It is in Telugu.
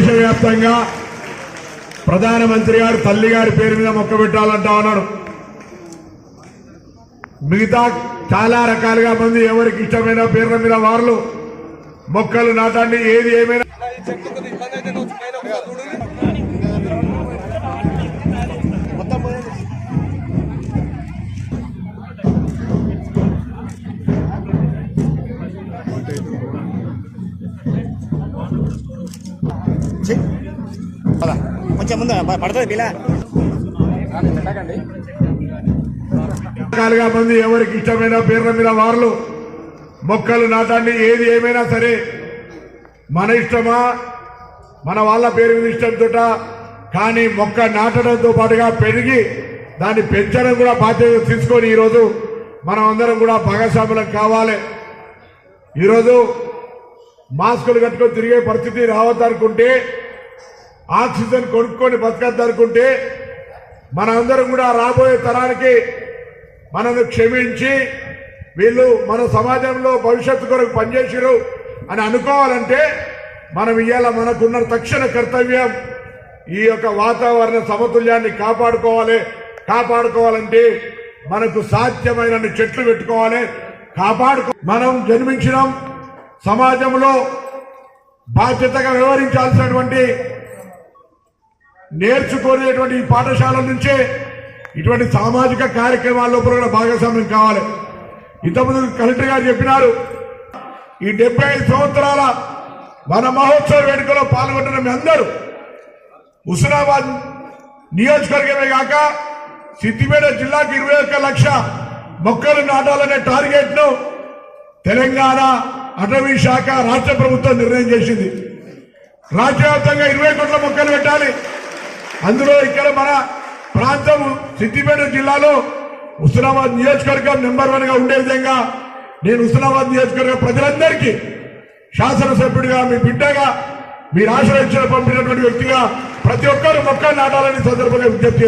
దేశవ్యాప్తంగా ప్రధానమంత్రి గారు తల్లి గారి పేరు మీద మొక్క పెట్టాలంటా ఉన్నాడు. మిగతా చాలా రకాలుగా మంది ఎవరికి ఇష్టమైన పేర్ల మీద వారు మొక్కలు నాటండి. ఏది ఏమైనా కొంచెం ముందు పడుతుంది పిల్ల. రకాలుగా మంది ఎవరికి ఇష్టమైన పేర్ల మీద వారు మొక్కలు నాటండి. ఏది ఏమైనా సరే మన ఇష్టమా, మన వాళ్ళ పేరు మీద ఇష్టంతో, కానీ మొక్క నాటడంతో పాటుగా పెరిగి దాన్ని పెంచడం కూడా బాధ్యత తీసుకొని ఈరోజు మనం అందరం కూడా భాగస్వాములం కావాలి. ఈరోజు మాస్కులు కట్టుకొని తిరిగే పరిస్థితి రావద్దనుకుంటే, ఆక్సిజన్ కొనుక్కొని బతకద్దనుకుంటే, మనందరం కూడా రాబోయే తరానికి మనల్ని క్షమించి వీళ్ళు మన సమాజంలో భవిష్యత్తు కొరకు పనిచేసిరు అని అనుకోవాలంటే మనం ఇవాళ మనకున్న తక్షణ కర్తవ్యం ఈ యొక్క వాతావరణ సమతుల్యాన్ని కాపాడుకోవాలంటే మనకు సాధ్యమైన చెట్లు పెట్టుకోవాలి. మనం జన్మించినాం, సమాజంలో బాధ్యతగా వ్యవహరించాల్సినటువంటి నేర్చుకునేటువంటి ఈ పాఠశాలల నుంచే ఇటువంటి సామాజిక కార్యక్రమాల్లో కూడా భాగస్వామ్యం కావాలి. ఇంతకుముందు కలెక్టర్ గారు చెప్పినారు, ఈ 75 సంవత్సరాల మన మహోత్సవ వేడుకలో పాల్గొంటున్న మీ అందరూ హుస్నాబాద్ నియోజకవర్గమే కాక సిద్దిపేట జిల్లాకు 21 లక్షల మొక్కలు నాటాలనే టార్గెట్ ను తెలంగాణ అటవీ శాఖ రాష్ట్ర ప్రభుత్వం నిర్ణయం చేసింది. రాజ్యవ్యాప్తంగా 20 కోట్ల మొక్కలు పెట్టాలి. అందులో ఇక్కడ మన ప్రాంతం సిద్దిపేట జిల్లాలో హుస్నాబాద్ నియోజకవర్గం నెంబర్ 1 గా ఉండే విధంగా నేను హుస్నాబాద్ నియోజకవర్గ ప్రజలందరికీ శాసనసభ్యుడిగా, మీ బిడ్డగా, మీరు ఆశ్రయించిన పంపినటువంటి వ్యక్తిగా ప్రతి ఒక్కరు మొక్కలు నాటాలని సందర్భంగా విజ్ఞప్తి చేస్తారు.